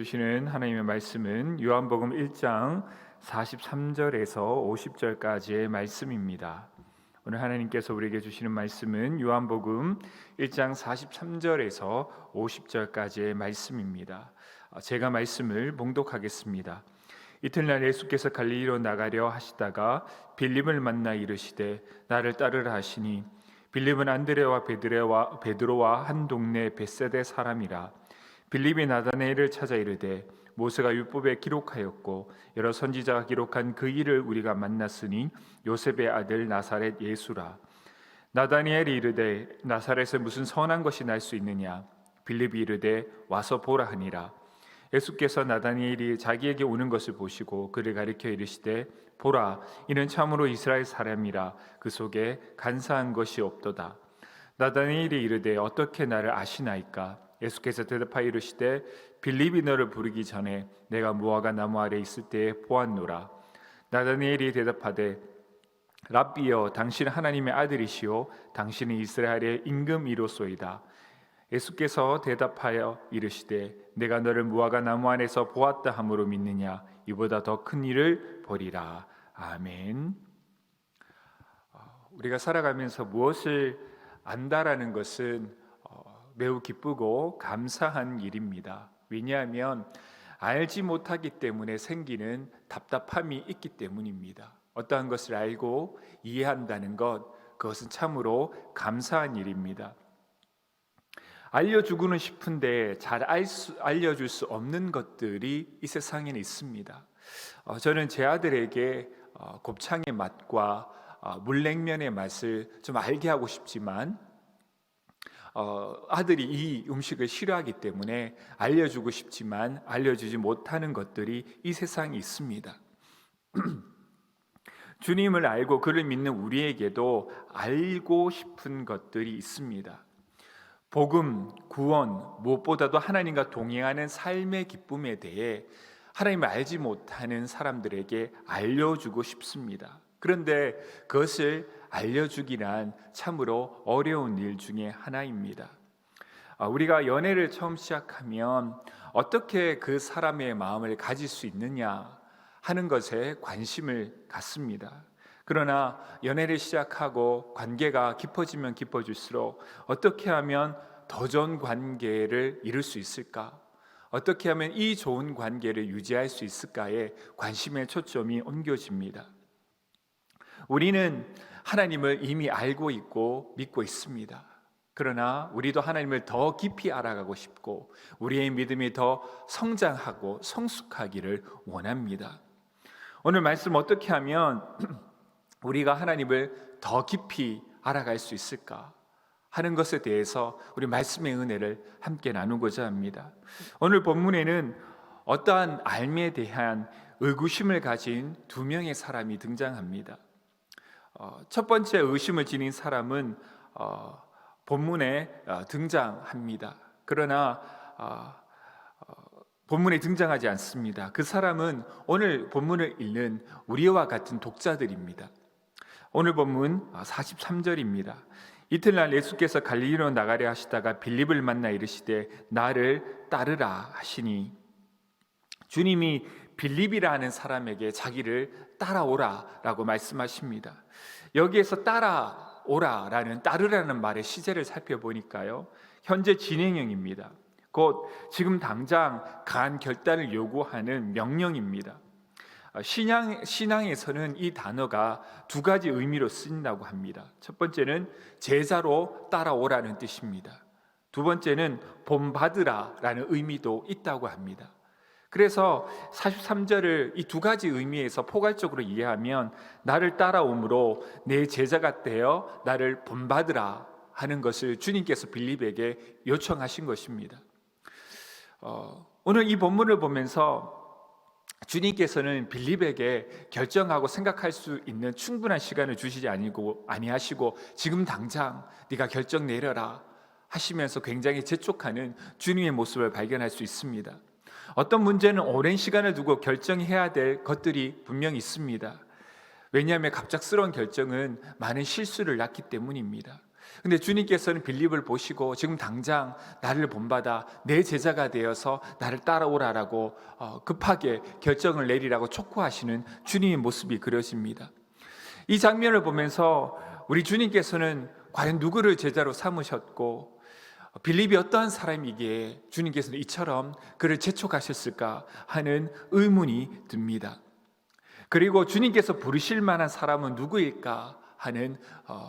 주시는 하나님의 말씀은 요한복음 1장 43절에서 50절까지의 말씀입니다. 오늘 하나님께서 우리에게 주시는 말씀은 요한복음 1장 43절에서 50절까지의 말씀입니다. 제가 말씀을 봉독하겠습니다. 이튿날 예수께서 갈릴리로 나가려 하시다가 빌립을 만나 이르시되 나를 따르라 하시니 빌립은 안드레와 베드로와 한 동네 벳세대 사람이라. 빌립이 나다나엘을 찾아 이르되 모세가 율법에 기록하였고 여러 선지자가 기록한 그 일을 우리가 만났으니 요셉의 아들 나사렛 예수라. 나다나엘이 이르되 나사렛에 무슨 선한 것이 날 수 있느냐. 빌립이 이르되 와서 보라 하니라. 예수께서 나다나엘이 자기에게 오는 것을 보시고 그를 가리켜 이르시되 보라, 이는 참으로 이스라엘 사람이라. 그 속에 간사한 것이 없도다. 나다나엘이 이르되 어떻게 나를 아시나이까. 예수께서 대답하여 이르시되 빌립이 너를 부르기 전에 내가 무화과 나무 아래 있을 때에 보았노라. 나다나엘이 대답하되 랍비여, 당신은 하나님의 아들이시오 당신은 이스라엘의 임금이로소이다. 예수께서 대답하여 이르시되 내가 너를 무화과 나무 안에서 보았다 함으로 믿느냐. 이보다 더 큰 일을 보리라. 아멘. 우리가 살아가면서 무엇을 안다라는 것은 매우 기쁘고 감사한 일입니다. 왜냐하면 알지 못하기 때문에 생기는 답답함이 있기 때문입니다. 어떠한 것을 알고 이해한다는 것, 그것은 참으로 감사한 일입니다. 알려주고는 싶은데 잘 알려줄 수 없는 것들이 이 세상에는 있습니다. 저는 제 아들에게 곱창의 맛과 물냉면의 맛을 좀 알게 하고 싶지만 아들이 이 음식을 싫어하기 때문에 알려주고 싶지만 알려주지 못하는 것들이 이 세상에 있습니다. 주님을 알고 그를 믿는 우리에게도 알고 싶은 것들이 있습니다. 복음, 구원, 무엇보다도 하나님과 동행하는 삶의 기쁨에 대해 하나님을 알지 못하는 사람들에게 알려주고 싶습니다. 그런데 그것을 알려주기란 참으로 어려운 일 중에 하나입니다. 우리가 연애를 처음 시작하면 어떻게 그 사람의 마음을 가질 수 있느냐 하는 것에 관심을 갖습니다. 그러나 연애를 시작하고 관계가 깊어지면 깊어질수록 어떻게 하면 더 좋은 관계를 이룰 수 있을까? 어떻게 하면 이 좋은 관계를 유지할 수 있을까에 관심의 초점이 옮겨집니다. 우리는 하나님을 이미 알고 있고 믿고 있습니다. 그러나 우리도 하나님을 더 깊이 알아가고 싶고 우리의 믿음이 더 성장하고 성숙하기를 원합니다. 오늘 말씀 어떻게 하면 우리가 하나님을 더 깊이 알아갈 수 있을까 하는 것에 대해서 우리 말씀의 은혜를 함께 나누고자 합니다. 오늘 본문에는 어떠한 알미에 대한 의구심을 가진 두 명의 사람이 등장합니다. 첫 번째 의심을 지닌 사람은 본문에 등장합니다. 그러나 본문에 등장하지 않습니다. 그 사람은 오늘 본문을 읽는 우리와 같은 독자들입니다. 오늘 본문 43절입니다. 이튿날 예수께서 갈릴리로 나가려 하시다가 빌립을 만나 이르시되 나를 따르라 하시니, 주님이 빌립이라는 사람에게 자기를 따라오라라고 말씀하십니다. 여기에서 따라오라라는 따르라는 말의 시제를 살펴보니까요, 현재 진행형입니다. 곧 지금 당장 간 결단을 요구하는 명령입니다. 신앙에서는 이 단어가 두 가지 의미로 쓰인다고 합니다. 첫 번째는 제자로 따라오라는 뜻입니다. 두 번째는 본받으라라는 의미도 있다고 합니다. 그래서 43절을 이 두 가지 의미에서 포괄적으로 이해하면 나를 따라오므로 내 제자가 되어 나를 본받으라 하는 것을 주님께서 빌립에게 요청하신 것입니다. 오늘 이 본문을 보면서 주님께서는 빌립에게 결정하고 생각할 수 있는 충분한 시간을 주시지 아니하시고 지금 당장 네가 결정 내려라 하시면서 굉장히 재촉하는 주님의 모습을 발견할 수 있습니다. 어떤 문제는 오랜 시간을 두고 결정해야 될 것들이 분명히 있습니다. 왜냐하면 갑작스러운 결정은 많은 실수를 낳기 때문입니다. 근데 주님께서는 빌립을 보시고 지금 당장 나를 본받아 내 제자가 되어서 나를 따라오라라고 급하게 결정을 내리라고 촉구하시는 주님의 모습이 그려집니다. 이 장면을 보면서 우리 주님께서는 과연 누구를 제자로 삼으셨고 빌립이 어떠한 사람이기에 주님께서는 이처럼 그를 재촉하셨을까 하는 의문이 듭니다. 그리고 주님께서 부르실 만한 사람은 누구일까 하는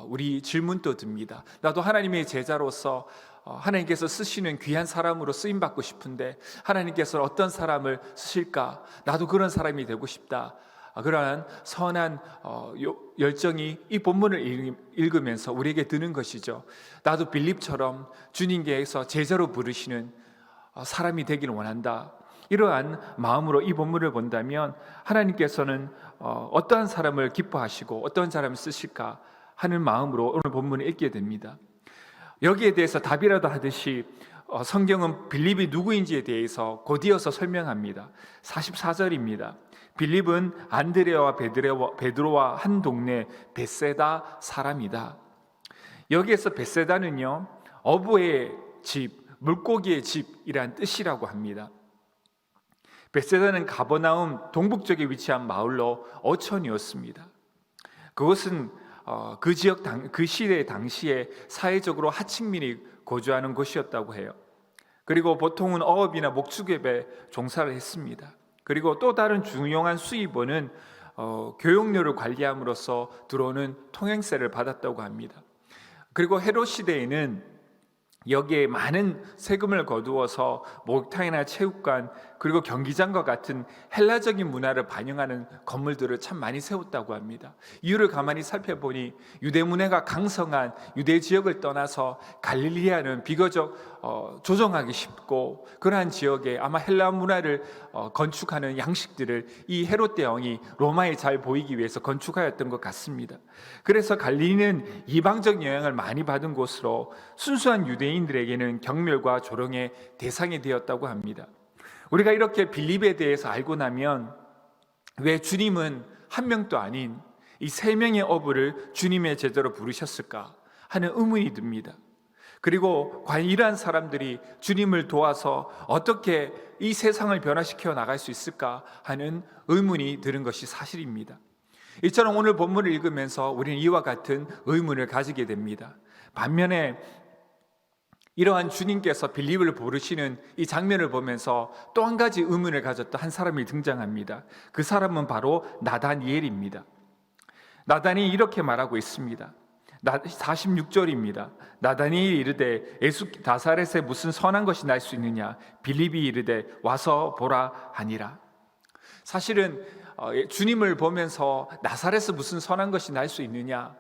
우리 질문도 듭니다. 나도 하나님의 제자로서 하나님께서 쓰시는 귀한 사람으로 쓰임받고 싶은데 하나님께서 어떤 사람을 쓰실까? 나도 그런 사람이 되고 싶다. 그러한 선한 열정이 이 본문을 읽으면서 우리에게 드는 것이죠. 나도 빌립처럼 주님께서 제자로 부르시는 사람이 되기를 원한다. 이러한 마음으로 이 본문을 본다면 하나님께서는 어떠한 사람을 기뻐하시고 어떠한 사람을 쓰실까 하는 마음으로 오늘 본문을 읽게 됩니다. 여기에 대해서 답이라도 하듯이 성경은 빌립이 누구인지에 대해서 곧이어서 설명합니다. 44절입니다. 빌립은 안드레와 베드로와 한 동네 벳세다 사람이다. 여기에서 벳세다는요, 어부의 집, 물고기의 집이란 뜻이라고 합니다. 벳세다는 가버나움 동북쪽에 위치한 마을로 어촌이었습니다. 그것은 그 지역 그 시대 당시에 사회적으로 하층민이 거주하는 곳이었다고 해요. 그리고 보통은 어업이나 목축업에 종사를 했습니다. 그리고 또 다른 중요한 수입원은 교역료를 관리함으로써 들어오는 통행세를 받았다고 합니다. 그리고 헤롯 시대에는 여기에 많은 세금을 거두어서 목욕탕이나 체육관 그리고 경기장과 같은 헬라적인 문화를 반영하는 건물들을 참 많이 세웠다고 합니다. 이유를 가만히 살펴보니 유대 문화가 강성한 유대 지역을 떠나서 갈릴리아는 비교적 조정하기 쉽고 그러한 지역에 아마 헬라 문화를 건축하는 양식들을 이 헤롯 대왕이 로마에 잘 보이기 위해서 건축하였던 것 같습니다. 그래서 갈릴리는 이방적 영향을 많이 받은 곳으로 순수한 유대인들에게는 경멸과 조롱의 대상이 되었다고 합니다. 우리가 이렇게 빌립에 대해서 알고 나면 왜 주님은 한 명도 아닌 이 세 명의 어부를 주님의 제자로 부르셨을까 하는 의문이 듭니다. 그리고 과연 이러한 사람들이 주님을 도와서 어떻게 이 세상을 변화시켜 나갈 수 있을까 하는 의문이 드는 것이 사실입니다. 이처럼 오늘 본문을 읽으면서 우리는 이와 같은 의문을 가지게 됩니다. 반면에 이러한 주님께서 빌립을 부르시는 이 장면을 보면서 또 한 가지 의문을 가졌던 한 사람이 등장합니다. 그 사람은 바로 나다니엘입니다. 나다니엘이 이렇게 말하고 있습니다. 46절입니다. 나다니엘이 이르되 예수 나사렛에 무슨 선한 것이 날 수 있느냐? 빌립이 이르되 와서 보라 하니라. 사실은 주님을 보면서 나사렛에 무슨 선한 것이 날 수 있느냐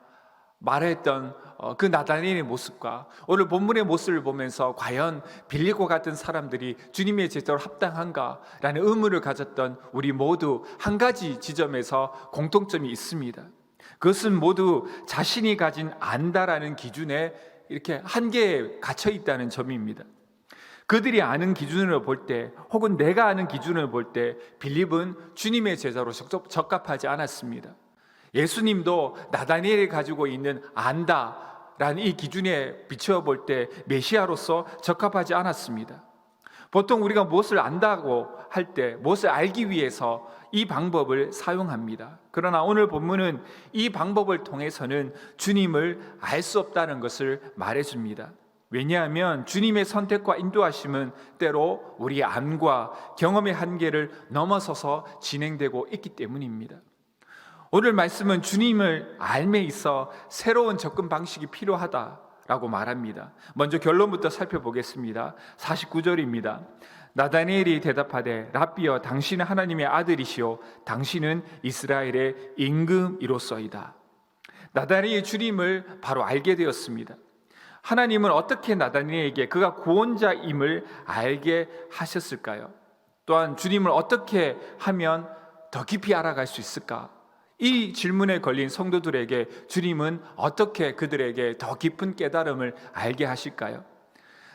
말했던 그 나다니엘의 모습과 오늘 본문의 모습을 보면서 과연 빌립과 같은 사람들이 주님의 제자로 합당한가라는 의문을 가졌던 우리 모두 한 가지 지점에서 공통점이 있습니다. 그것은 모두 자신이 가진 안다라는 기준에 이렇게 한계에 갇혀 있다는 점입니다. 그들이 아는 기준으로 볼 때 혹은 내가 아는 기준으로 볼 때 빌립은 주님의 제자로 적합하지 않았습니다. 예수님도 나다니엘이 가지고 있는 안다라는 이 기준에 비추어 볼 때 메시아로서 적합하지 않았습니다. 보통 우리가 무엇을 안다고 할 때 무엇을 알기 위해서 이 방법을 사용합니다. 그러나 오늘 본문은 이 방법을 통해서는 주님을 알 수 없다는 것을 말해줍니다. 왜냐하면 주님의 선택과 인도하심은 때로 우리의 안과 경험의 한계를 넘어서서 진행되고 있기 때문입니다. 오늘 말씀은 주님을 알매 있어 새로운 접근 방식이 필요하다라고 말합니다. 먼저 결론부터 살펴보겠습니다. 49절입니다. 나다니엘이 대답하되 랍비여 당신은 하나님의 아들이시오 당신은 이스라엘의 임금이로소이다. 나다니엘이 주님을 바로 알게 되었습니다. 하나님은 어떻게 나다니엘에게 그가 구원자임을 알게 하셨을까요? 또한 주님을 어떻게 하면 더 깊이 알아갈 수 있을까? 이 질문에 걸린 성도들에게 주님은 어떻게 그들에게 더 깊은 깨달음을 알게 하실까요?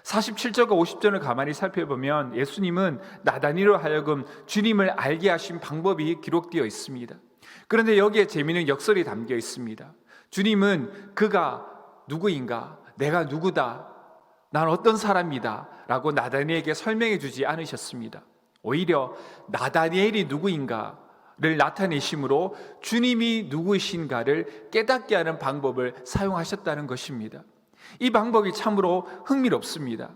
47절과 50절을 가만히 살펴보면 예수님은 나다니엘로 하여금 주님을 알게 하신 방법이 기록되어 있습니다. 그런데 여기에 재미있는 역설이 담겨 있습니다. 주님은 그가 누구인가? 내가 누구다, 난 어떤 사람이다 라고 나다니엘에게 설명해 주지 않으셨습니다. 오히려 나다니엘이 누구인가를 나타내심으로 주님이 누구이신가를 깨닫게 하는 방법을 사용하셨다는 것입니다. 이 방법이 참으로 흥미롭습니다.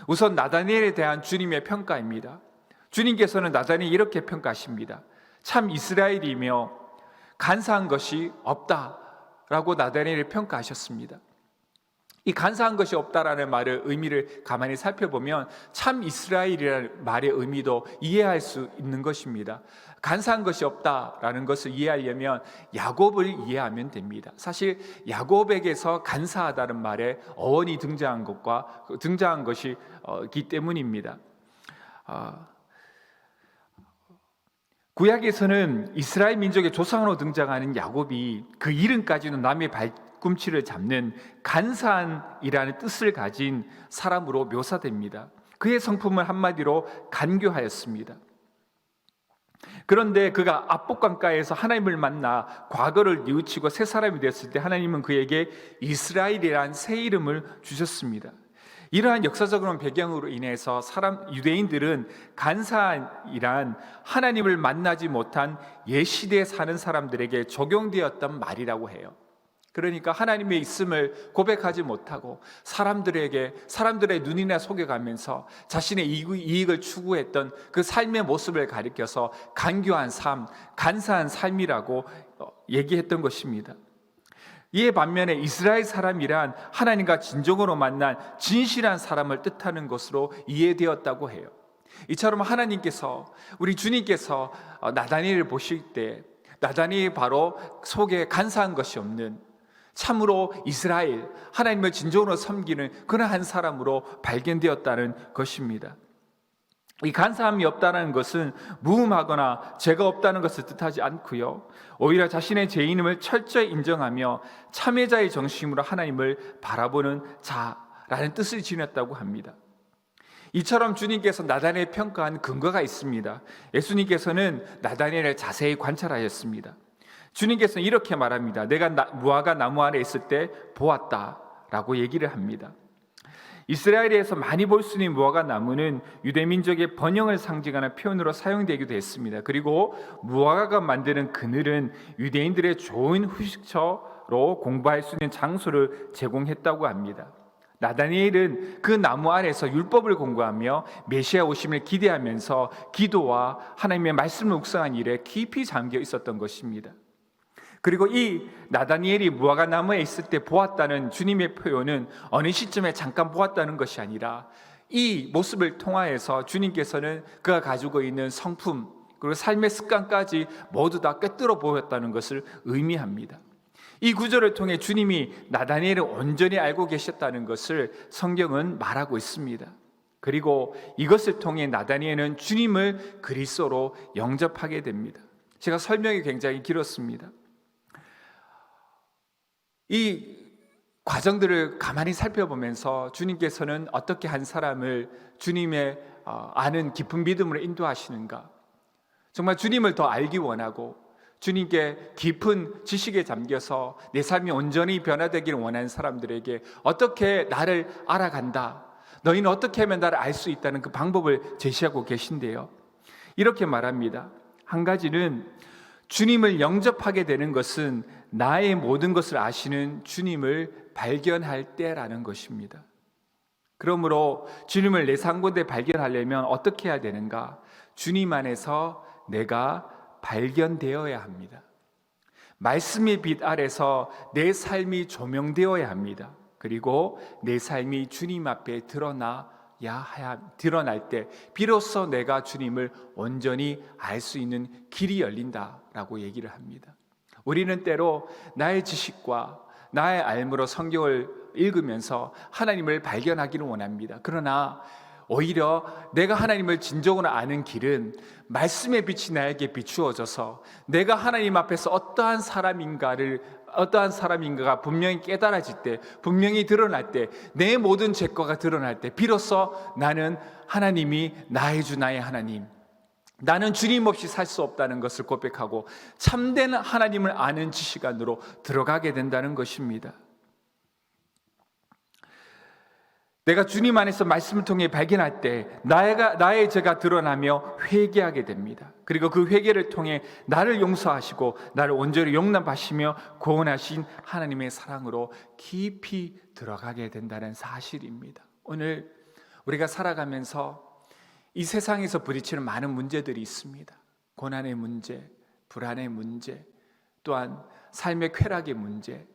우선 나다니엘에 대한 주님의 평가입니다. 주님께서는 나다니엘 이렇게 평가하십니다. 참 이스라엘이며 간사한 것이 없다라고 나다니엘을 평가하셨습니다. 이 간사한 것이 없다라는 말의 의미를 가만히 살펴보면 참 이스라엘이라는 말의 의미도 이해할 수 있는 것입니다. 간사한 것이 없다라는 것을 이해하려면 야곱을 이해하면 됩니다. 사실 야곱에게서 간사하다는 말에 어원이 등장한 것이기 때문입니다. 구약에서는 이스라엘 민족의 조상으로 등장하는 야곱이 그 이름까지는 남의 발꿈치를 잡는 간사한이라는 뜻을 가진 사람으로 묘사됩니다. 그의 성품을 한마디로 간교하였습니다. 그런데 그가 압복강가에서 하나님을 만나 과거를 뉘우치고 새 사람이 됐을 때 하나님은 그에게 이스라엘이라는 새 이름을 주셨습니다. 이러한 역사적인 배경으로 인해서 유대인들은 간사이란 하나님을 만나지 못한 옛시대에 사는 사람들에게 적용되었던 말이라고 해요. 그러니까 하나님의 있음을 고백하지 못하고 사람들의 눈이나 속여가면서 자신의 이익을 추구했던 그 삶의 모습을 가리켜서 간교한 삶, 간사한 삶이라고 얘기했던 것입니다. 이에 반면에 이스라엘 사람이란 하나님과 진정으로 만난 진실한 사람을 뜻하는 것으로 이해되었다고 해요. 이처럼 하나님께서, 우리 주님께서 나다니엘을 보실 때 나다니엘이 바로 속에 간사한 것이 없는 참으로 이스라엘, 하나님을 진정으로 섬기는 그런 한 사람으로 발견되었다는 것입니다. 이 간사함이 없다는 것은 무음하거나 죄가 없다는 것을 뜻하지 않고요, 오히려 자신의 죄인임을 철저히 인정하며 참회자의 정신으로 하나님을 바라보는 자라는 뜻을 지녔다고 합니다. 이처럼 주님께서 나다니엘을 평가한 근거가 있습니다. 예수님께서는 나다니엘을 자세히 관찰하셨습니다. 주님께서는 이렇게 말합니다. 내가 무화과 나무 아래 있을 때 보았다라고 얘기를 합니다. 이스라엘에서 많이 볼 수 있는 무화과 나무는 유대민족의 번영을 상징하는 표현으로 사용되기도 했습니다. 그리고 무화과가 만드는 그늘은 유대인들의 좋은 휴식처로 공부할 수 있는 장소를 제공했다고 합니다. 나다니엘은 그 나무 아래서 율법을 공부하며 메시아 오심을 기대하면서 기도와 하나님의 말씀을 묵상한 일에 깊이 잠겨 있었던 것입니다. 그리고 이 나다니엘이 무화과 나무에 있을 때 보았다는 주님의 표현은 어느 시점에 잠깐 보았다는 것이 아니라 이 모습을 통하여서 주님께서는 그가 가지고 있는 성품 그리고 삶의 습관까지 모두 다 꿰뚫어 보였다는 것을 의미합니다. 이 구절을 통해 주님이 나다니엘을 온전히 알고 계셨다는 것을 성경은 말하고 있습니다. 그리고 이것을 통해 나다니엘은 주님을 그리스도로 영접하게 됩니다. 제가 설명이 굉장히 길었습니다. 이 과정들을 가만히 살펴보면서 주님께서는 어떻게 한 사람을 주님의 아는 깊은 믿음으로 인도하시는가, 정말 주님을 더 알기 원하고 주님께 깊은 지식에 잠겨서 내 삶이 온전히 변화되기를 원하는 사람들에게 어떻게 나를 알아간다, 너희는 어떻게 하면 나를 알 수 있다는 그 방법을 제시하고 계신데요, 이렇게 말합니다. 한 가지는 주님을 영접하게 되는 것은 나의 모든 것을 아시는 주님을 발견할 때라는 것입니다. 그러므로 주님을 내 삶 가운데 발견하려면 어떻게 해야 되는가? 주님 안에서 내가 발견되어야 합니다. 말씀의 빛 아래서 내 삶이 조명되어야 합니다. 그리고 내 삶이 주님 앞에 드러날 때 비로소 내가 주님을 온전히 알 수 있는 길이 열린다라고 얘기를 합니다. 우리는 때로 나의 지식과 나의 알므로 성경을 읽으면서 하나님을 발견하기를 원합니다. 그러나 오히려 내가 하나님을 진정으로 아는 길은 말씀의 빛이 나에게 비추어져서 내가 하나님 앞에서 어떠한 사람인가가 분명히 깨달아질 때, 분명히 드러날 때, 내 모든 죄과가 드러날 때 비로소 나는 하나님이 나의 주, 나의 하나님, 나는 주님 없이 살 수 없다는 것을 고백하고 참된 하나님을 아는 지식 안으로 들어가게 된다는 것입니다. 내가 주님 안에서 말씀을 통해 발견할 때 나의 죄가 드러나며 회개하게 됩니다. 그리고 그 회개를 통해 나를 용서하시고 나를 온전히 용납하시며 구원하신 하나님의 사랑으로 깊이 들어가게 된다는 사실입니다. 오늘 우리가 살아가면서 이 세상에서 부딪히는 많은 문제들이 있습니다. 고난의 문제, 불안의 문제, 또한 삶의 쾌락의 문제,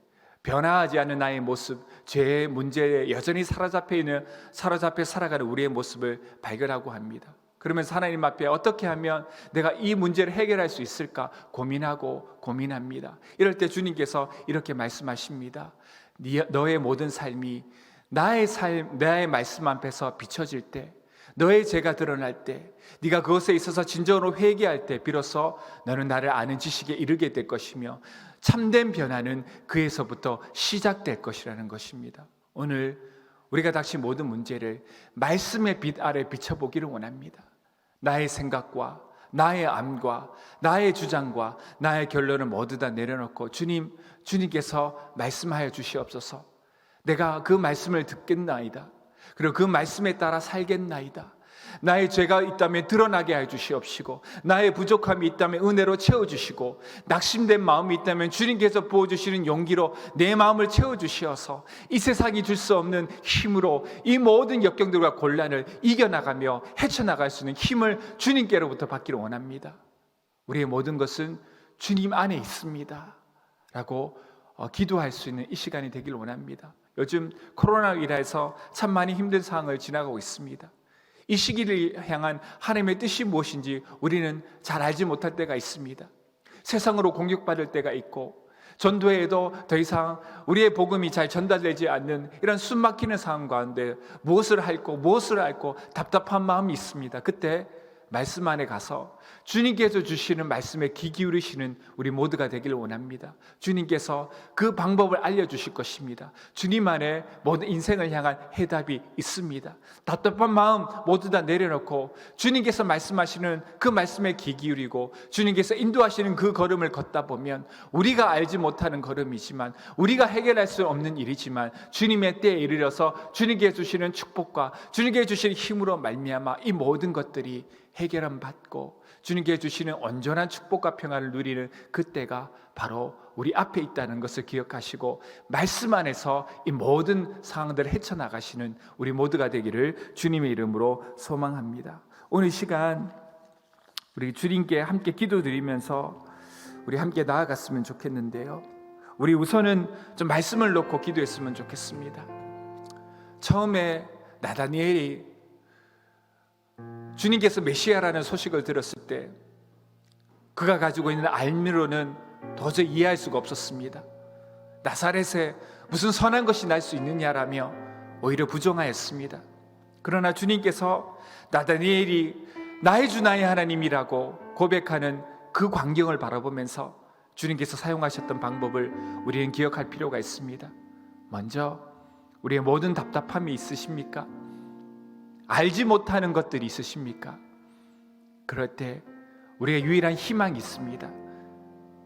변화하지 않는 나의 모습, 죄의 문제에 여전히 사로잡혀 살아가는 우리의 모습을 발견하고 합니다. 그러면서 하나님 앞에 어떻게 하면 내가 이 문제를 해결할 수 있을까 고민합니다. 이럴 때 주님께서 이렇게 말씀하십니다. 너의 모든 삶이 나의 말씀 앞에서 비춰질 때, 너의 죄가 드러날 때, 네가 그것에 있어서 진정으로 회개할 때 비로소 너는 나를 아는 지식에 이르게 될 것이며 참된 변화는 그에서부터 시작될 것이라는 것입니다. 오늘 우리가 다시 모든 문제를 말씀의 빛 아래 비춰보기를 원합니다. 나의 생각과 나의 암과 나의 주장과 나의 결론을 모두 다 내려놓고 주님께서 말씀하여 주시옵소서. 내가 그 말씀을 듣겠나이다. 그리고 그 말씀에 따라 살겠나이다. 나의 죄가 있다면 드러나게 해 주시옵시고, 나의 부족함이 있다면 은혜로 채워주시고, 낙심된 마음이 있다면 주님께서 부어주시는 용기로 내 마음을 채워주시어서 이 세상이 줄 수 없는 힘으로 이 모든 역경들과 곤란을 이겨나가며 헤쳐나갈 수 있는 힘을 주님께로부터 받기를 원합니다. 우리의 모든 것은 주님 안에 있습니다 라고 기도할 수 있는 이 시간이 되길 원합니다. 요즘 코로나로 인해서 참 많이 힘든 상황을 지나가고 있습니다. 이 시기를 향한 하나님의 뜻이 무엇인지 우리는 잘 알지 못할 때가 있습니다. 세상으로 공격받을 때가 있고, 전도회에도 더 이상 우리의 복음이 잘 전달되지 않는 이런 숨막히는 상황 가운데 무엇을 할고 답답한 마음이 있습니다. 그때 말씀 안에 가서 주님께서 주시는 말씀에 귀 기울이시는 우리 모두가 되기를 원합니다. 주님께서 그 방법을 알려주실 것입니다. 주님 안에 모든 인생을 향한 해답이 있습니다. 답답한 마음 모두 다 내려놓고 주님께서 말씀하시는 그 말씀에 귀 기울이고 주님께서 인도하시는 그 걸음을 걷다 보면, 우리가 알지 못하는 걸음이지만, 우리가 해결할 수 없는 일이지만 주님의 때에 이르러서 주님께 주시는 축복과 주님께 주시는 힘으로 말미암아 이 모든 것들이 해결함 받고 주님께 주시는 온전한 축복과 평안을 누리는 그때가 바로 우리 앞에 있다는 것을 기억하시고 말씀 안에서 이 모든 상황들을 헤쳐나가시는 우리 모두가 되기를 주님의 이름으로 소망합니다. 오늘 시간 우리 주님께 함께 기도드리면서 우리 함께 나아갔으면 좋겠는데요, 우리 우선은 좀 말씀을 놓고 기도했으면 좋겠습니다. 처음에 나다니엘이 주님께서 메시아라는 소식을 들었을 때 그가 가지고 있는 알미로는 도저히 이해할 수가 없었습니다. 나사렛에 무슨 선한 것이 날 수 있느냐라며 오히려 부정하였습니다. 그러나 주님께서 나다니엘이 나의 주 나의 하나님이라고 고백하는 그 광경을 바라보면서 주님께서 사용하셨던 방법을 우리는 기억할 필요가 있습니다. 먼저 우리의 모든 답답함이 있으십니까? 알지 못하는 것들이 있으십니까? 그럴 때 우리의 유일한 희망이 있습니다.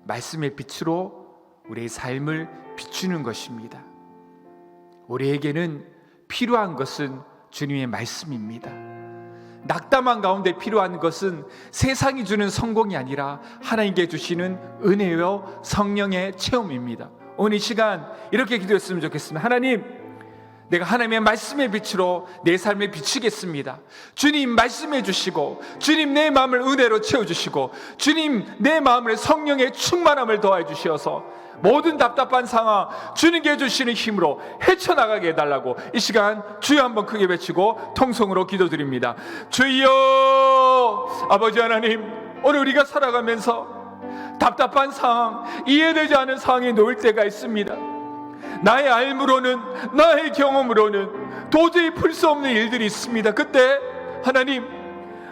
말씀의 빛으로 우리의 삶을 비추는 것입니다. 우리에게는 필요한 것은 주님의 말씀입니다. 낙담한 가운데 필요한 것은 세상이 주는 성공이 아니라 하나님께 주시는 은혜요 성령의 체험입니다. 오늘 이 시간 이렇게 기도했으면 좋겠습니다. 하나님, 내가 하나님의 말씀의 빛으로 내 삶을 비추겠습니다. 주님 말씀해 주시고, 주님 내 마음을 은혜로 채워주시고, 주님 내 마음을 성령의 충만함을 더해 주시어서 모든 답답한 상황 주님께 주시는 힘으로 헤쳐나가게 해달라고 이 시간 주여 한번 크게 외치고 통성으로 기도드립니다. 주여! 아버지 하나님, 오늘 우리가 살아가면서 답답한 상황, 이해되지 않는 상황에 놓일 때가 있습니다. 나의 알므로는, 나의 경험으로는 도저히 풀 수 없는 일들이 있습니다. 그때 하나님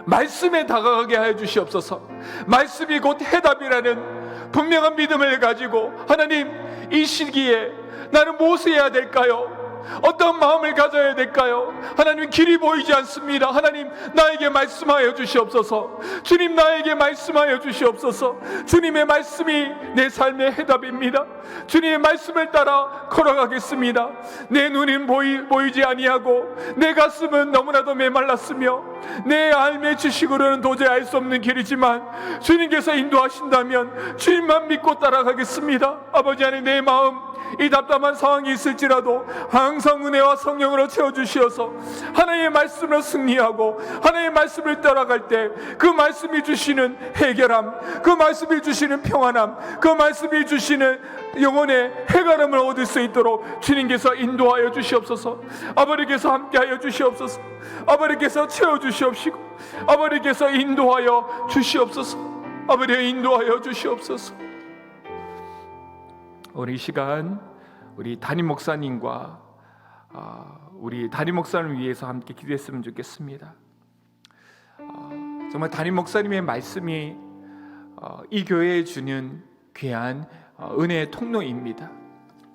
말씀에 다가가게 하여 주시옵소서. 말씀이 곧 해답이라는 분명한 믿음을 가지고 하나님, 이 시기에 나는 무엇을 해야 될까요? 어떤 마음을 가져야 될까요? 하나님, 길이 보이지 않습니다. 하나님, 나에게 말씀하여 주시옵소서. 주님, 나에게 말씀하여 주시옵소서. 주님의 말씀이 내 삶의 해답입니다. 주님의 말씀을 따라 걸어가겠습니다. 내 눈은 보이지 아니하고 내 가슴은 너무나도 메말랐으며 내 삶의 지식으로는 도저히 알 수 없는 길이지만 주님께서 인도하신다면 주님만 믿고 따라가겠습니다. 아버지 안에 내 마음, 이 답답한 상황이 있을지라도 항상 은혜와 성령으로 채워주시어서 하나님의 말씀으로 승리하고 하나님의 말씀을 따라갈 때 그 말씀이 주시는 해결함, 그 말씀이 주시는 평안함, 그 말씀이 주시는 영혼의 해결함을 얻을 수 있도록 주님께서 인도하여 주시옵소서. 아버지께서 함께하여 주시옵소서. 아버지께서 채워주시옵시고 아버지께서 인도하여 주시옵소서. 아버지, 인도하여 주시옵소서. 오늘 이 시간 우리 담임 목사님과 우리 담임 목사님을 위해서 함께 기도했으면 좋겠습니다. 정말 담임 목사님의 말씀이 이 교회에 주는 귀한 은혜의 통로입니다.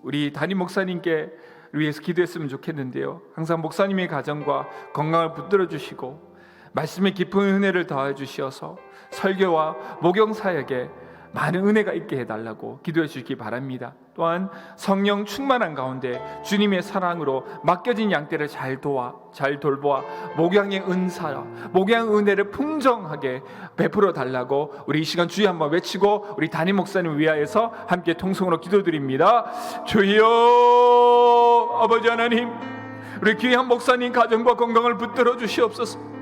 우리 담임 목사님께 위해서 기도했으면 좋겠는데요, 항상 목사님의 가정과 건강을 붙들어 주시고 말씀의 깊은 은혜를 더해 주시어서 설교와 목영 사역에 많은 은혜가 있게 해달라고 기도해 주시기 바랍니다. 또한 성령 충만한 가운데 주님의 사랑으로 맡겨진 양떼를 잘 돌보아 목양의 은사와 목양 은혜를 풍성하게 베풀어 달라고 우리 이 시간 주여 한번 외치고 우리 담임 목사님을 위하여서 함께 통성으로 기도드립니다. 주여, 아버지 하나님, 우리 귀한 목사님 가정과 건강을 붙들어 주시옵소서.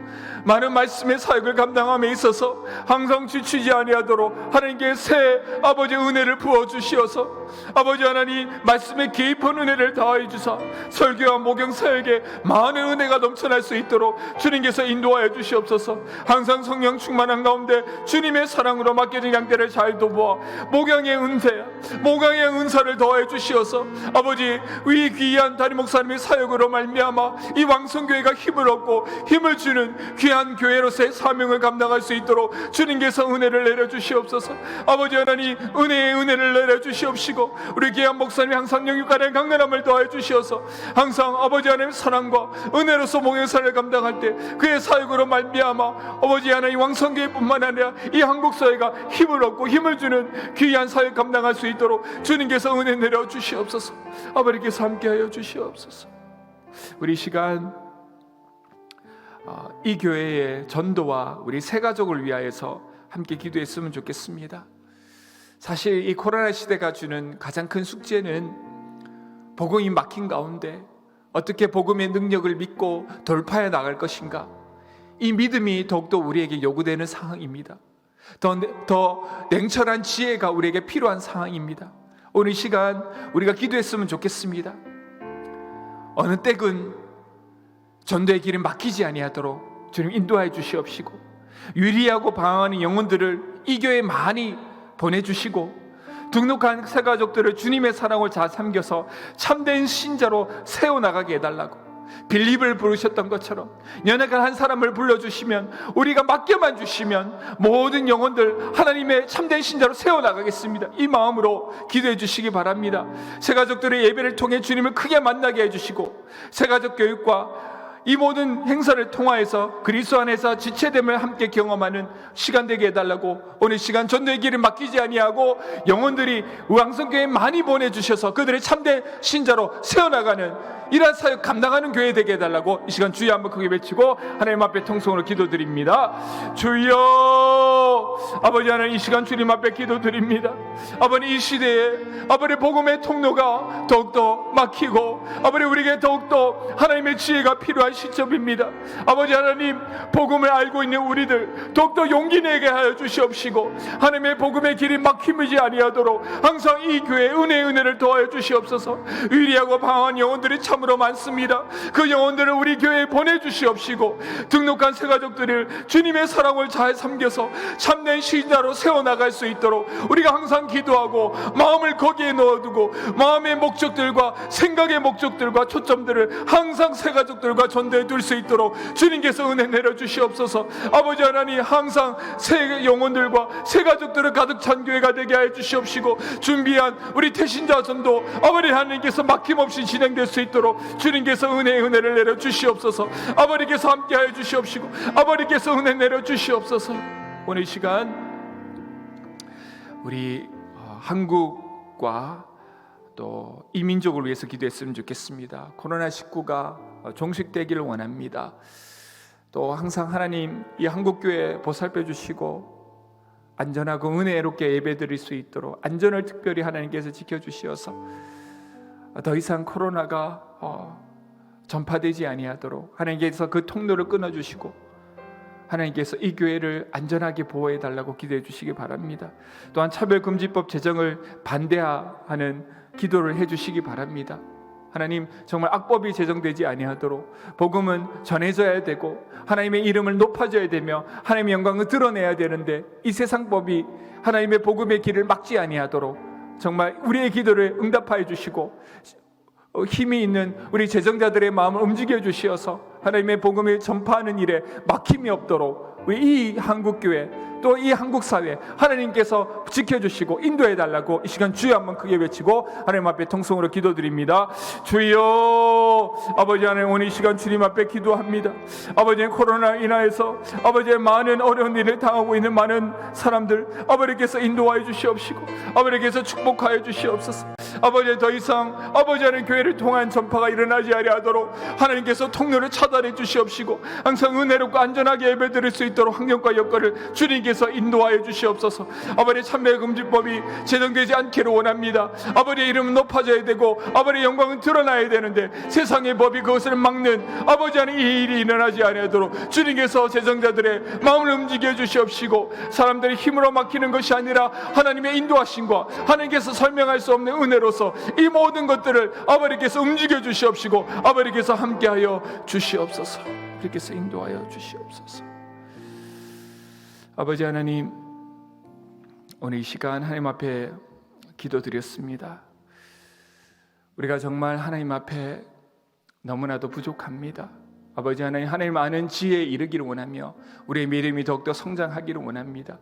많은 말씀의 사역을 감당함에 있어서 항상 지치지 아니하도록 하나님께 새 아버지의 은혜를 부어주시어서 아버지 하나님 말씀에 깊은 은혜를 더하여 주사 설교와 목영 사역에 많은 은혜가 넘쳐날 수 있도록 주님께서 인도하여 주시옵소서. 항상 성령 충만한 가운데 주님의 사랑으로 맡겨진 양떼를 잘 돌보아 목양의 은혜, 목양의 은사를 더하여 주시어서 아버지, 이 귀한 담임 목사님의 사역으로 말미암아 이 왕성교회가 힘을 얻고 힘을 주는 귀한 교회로서의 사명을 감당할 수 있도록 주님께서 은혜를 내려주시옵소서. 아버지 하나님, 은혜의 은혜를 내려주시옵시고 우리 귀한 목사님이 항상 영육간의 강건함을 더해 주시어서 항상 아버지 하나님 사랑과 은혜로서 목영사를 감당할 때 그의 사역으로 말미암아 아버지 하나님 왕성교회뿐만 아니라 이 한국사회가 힘을 얻고 힘을 주는 귀한 사역 감당할 수 있도록 주님께서 은혜 내려주시옵소서. 아버지께서 함께하여 주시옵소서. 우리 시간 이 교회의 전도와 우리 새 가족을 위하여서 함께 기도했으면 좋겠습니다. 사실 이 코로나 시대가 주는 가장 큰 숙제는 복음이 막힌 가운데 어떻게 복음의 능력을 믿고 돌파해 나갈 것인가, 이 믿음이 더욱더 우리에게 요구되는 상황입니다. 더 냉철한 지혜가 우리에게 필요한 상황입니다. 오늘 이 시간 우리가 기도했으면 좋겠습니다. 어느 때군 전도의 길이 막히지 아니하도록 주님 인도하여 주시옵시고 유리하고 방황하는 영혼들을 이 교회에 많이 보내주시고 등록한 새 가족들을 주님의 사랑을 잘 삼겨서 참된 신자로 세워나가게 해달라고, 빌립을 부르셨던 것처럼 연약한 한 사람을 불러주시면 우리가 맡겨만 주시면 모든 영혼들 하나님의 참된 신자로 세워나가겠습니다. 이 마음으로 기도해 주시기 바랍니다. 새 가족들의 예배를 통해 주님을 크게 만나게 해주시고 새 가족 교육과 이 모든 행사를 통하여서 그리스도 안에서 지체됨을 함께 경험하는 시간 되게 해달라고, 오늘 시간 전도의 길을 맡기지 아니하고 영혼들이 왕성교회에 많이 보내주셔서 그들의 참된 신자로 세워나가는 이러한 사역 감당하는 교회 되게 해달라고 이 시간 주여 한번 크게 외치고 하나님 앞에 통성으로 기도드립니다. 주여, 아버지 하나님, 이 시간 주님 앞에 기도드립니다. 아버지, 이 시대에 아버지 복음의 통로가 더욱더 막히고 아버지 우리에게 더욱더 하나님의 지혜가 필요한 시점입니다. 아버지 하나님, 복음을 알고 있는 우리들 더욱더 용기 내게 하여 주시옵시고 하나님의 복음의 길이 막히지 아니하도록 항상 이 교회에 은혜를 더하여 주시옵소서. 위리하고 방황한 영혼들이 참으로 많습니다. 그 영혼들을 우리 교회에 보내주시옵시고 등록한 새 가족들을 주님의 사랑을 잘 삼겨서 참된 신자로 세워나갈 수 있도록 우리가 항상 기도하고 마음을 거기에 넣어두고 마음의 목적들과 생각의 목적들과 초점들을 항상 새 가족들과 전도해 둘 수 있도록 주님께서 은혜 내려주시옵소서. 아버지 하나님, 항상 새 영혼들과 새 가족들을 가득 찬 교회가 되게 하여 주시옵시고, 준비한 우리 태신자 전도 아버지 하나님께서 막힘없이 진행될 수 있도록 주님께서 은혜를 내려주시옵소서. 아버지께서 함께하여 주시옵시고, 아버지께서 은혜 내려주시옵소서. 오늘 이 시간 우리 한국과 또 이민족을 위해서 기도했으면 좋겠습니다. 코로나19가 종식되기를 원합니다. 또 항상 하나님 이 한국교회 보살펴 주시고 안전하고 은혜롭게 예배드릴 수 있도록 안전을 특별히 하나님께서 지켜주시어서 더 이상 코로나가 전파되지 아니하도록 하나님께서 그 통로를 끊어주시고 하나님께서 이 교회를 안전하게 보호해 달라고 기도해 주시기 바랍니다. 또한 차별금지법 제정을 반대하는 기도를 해 주시기 바랍니다. 하나님, 정말 악법이 제정되지 아니하도록 복음은 전해져야 되고 하나님의 이름을 높아져야 되며 하나님의 영광을 드러내야 되는데 이 세상법이 하나님의 복음의 길을 막지 아니하도록 정말 우리의 기도를 응답하여 주시고 힘이 있는 우리 제정자들의 마음을 움직여 주시어서 하나님의 복음을 전파하는 일에 막힘이 없도록 우리 이 한국교회 또 이 한국사회 하나님께서 지켜주시고 인도해달라고 이 시간 주여 한번 크게 외치고 하나님 앞에 통성으로 기도드립니다. 주여, 아버지 하나님, 오늘 이 시간 주님 앞에 기도합니다. 아버지, 코로나 인하여서 아버지의 많은 어려운 일을 당하고 있는 많은 사람들 아버지께서 인도하여 주시옵시고 아버지께서 축복하여 주시옵소서. 아버지, 더 이상 아버지 하나님 교회를 통한 전파가 일어나지 아니하도록 하나님께서 통로를 차단해 주시옵시고 항상 은혜롭고 안전하게 예배드릴 수 있도록 환경과 여건을 주님께서 인도하여 주시옵소서. 아버지, 참배금지법이 제정되지 않기를 원합니다. 아버지의 이름은 높아져야 되고 아버지의 영광은 드러나야 되는데 세상의 법이 그것을 막는 아버지 하나님 이 일이 일어나지 아니하도록 주님께서 제정자들의 마음을 움직여 주시옵시고 사람들이 힘으로 막히는 것이 아니라 하나님의 인도하심과 하나님께서 설명할 수 없는 은혜로서 이 모든 것들을 아버지께서 움직여 주시옵시고 아버지께서 함께하여 주시옵소서. 아버지께서 인도하여 주시옵소서. 아버지 하나님, 오늘 이 시간 하나님 앞에 기도드렸습니다. 우리가 정말 하나님 앞에 너무나도 부족합니다. 아버지 하나님, 하나님 아는 지혜에 이르기를 원하며 우리의 믿음이 더욱더 성장하기를 원합니다.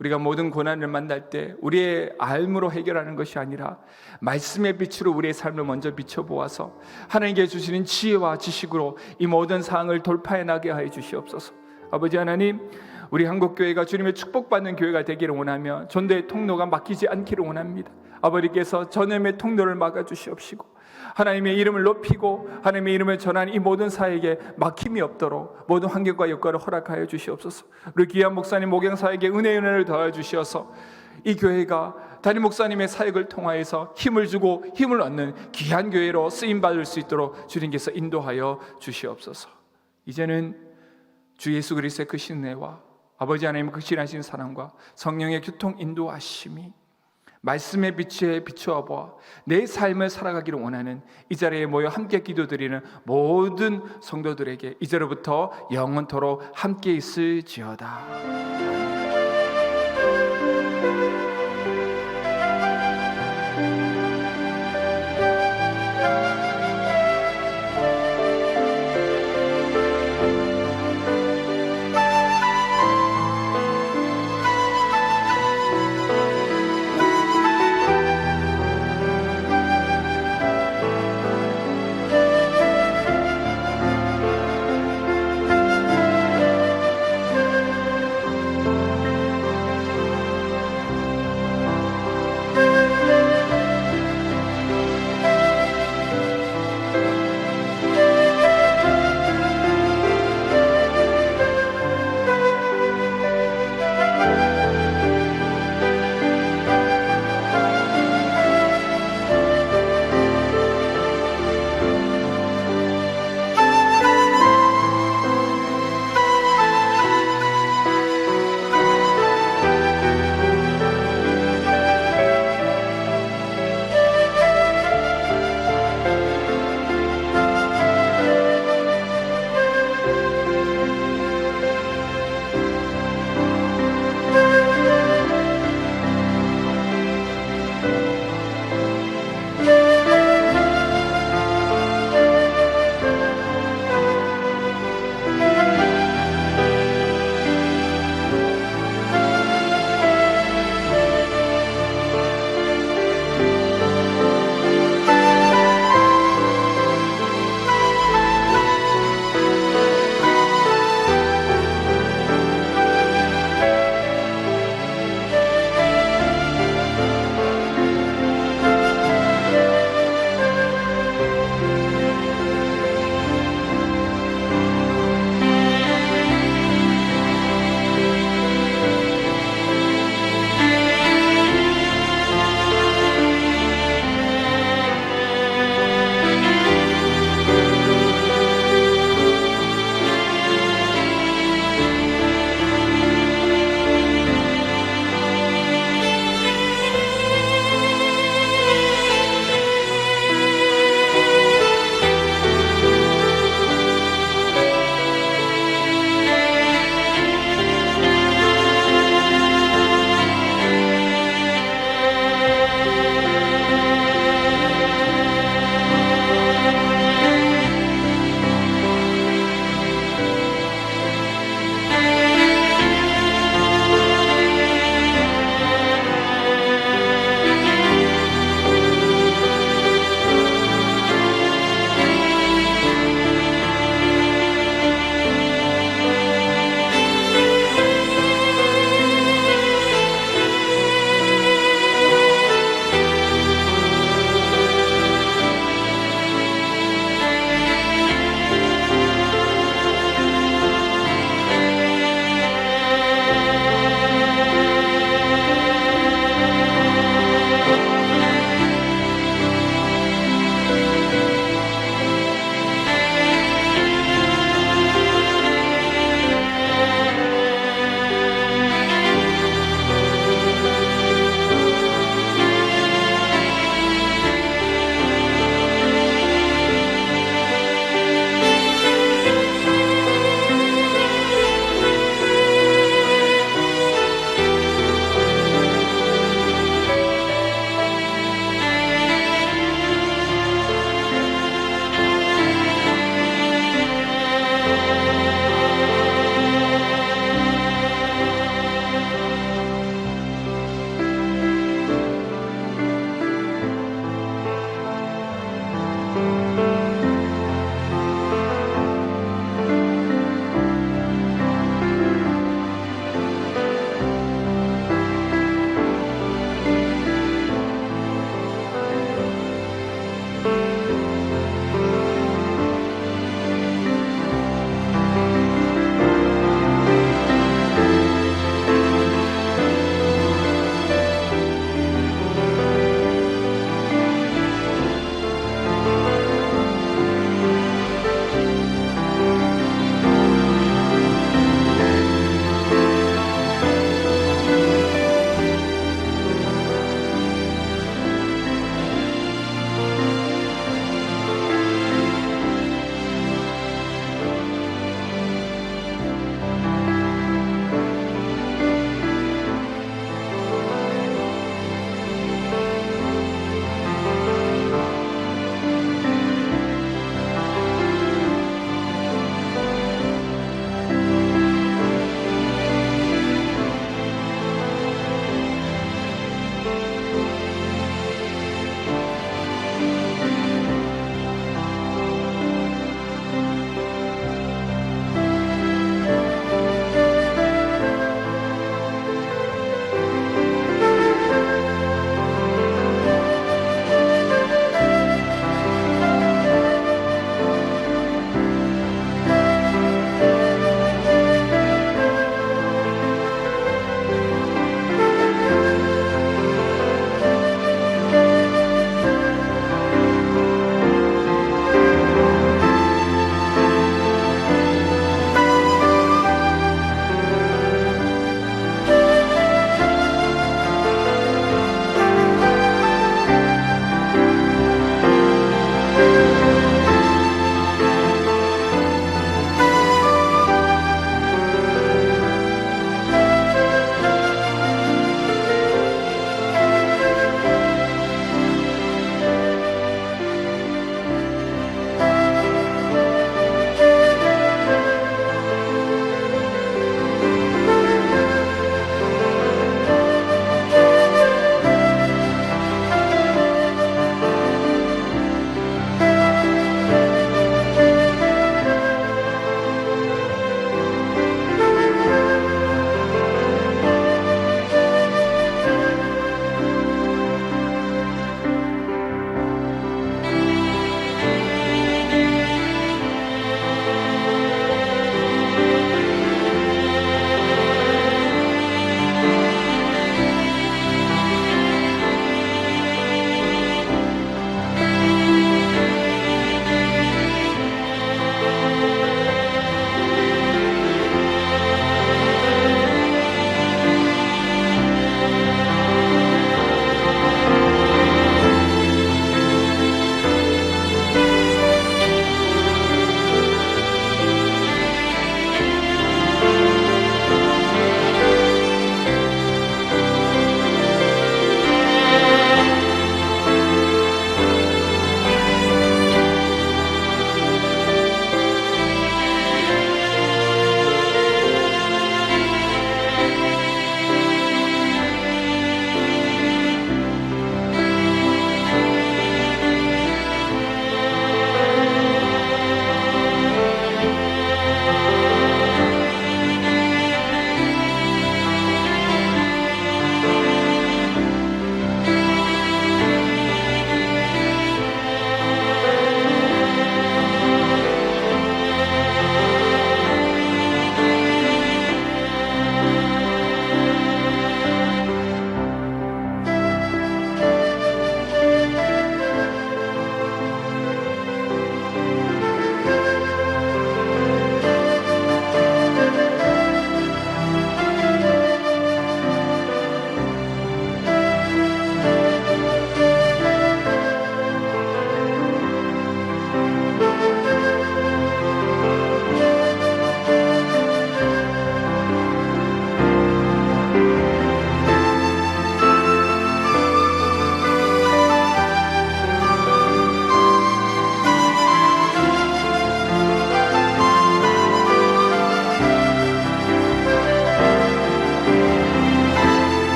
우리가 모든 고난을 만날 때 우리의 알므로 해결하는 것이 아니라 말씀의 빛으로 우리의 삶을 먼저 비춰보아서 하나님께 주시는 지혜와 지식으로 이 모든 상황을 돌파해 나게 하여 주시옵소서. 아버지 하나님, 우리 한국교회가 주님의 축복받는 교회가 되기를 원하며 전도의 통로가 막히지 않기를 원합니다. 아버지께서 전염의 통로를 막아주시옵시고 하나님의 이름을 높이고 하나님의 이름을 전하는 이 모든 사역에 막힘이 없도록 모든 환경과 여건을 허락하여 주시옵소서. 우리 귀한 목사님 목양사에게 은혜를 더하여 주시어서 이 교회가 담임 목사님의 사역을 통하여서 힘을 주고 힘을 얻는 귀한 교회로 쓰임받을 수 있도록 주님께서 인도하여 주시옵소서. 이제는 주 예수 그리스도의 그 신뢰와 아버지 하나님의 그 진하신 사랑과 성령의 교통 인도하심이 말씀의 빛에 비추어 보아 내 삶을 살아가기를 원하는 이 자리에 모여 함께 기도드리는 모든 성도들에게 이제로부터 영원토록 함께 있을지어다.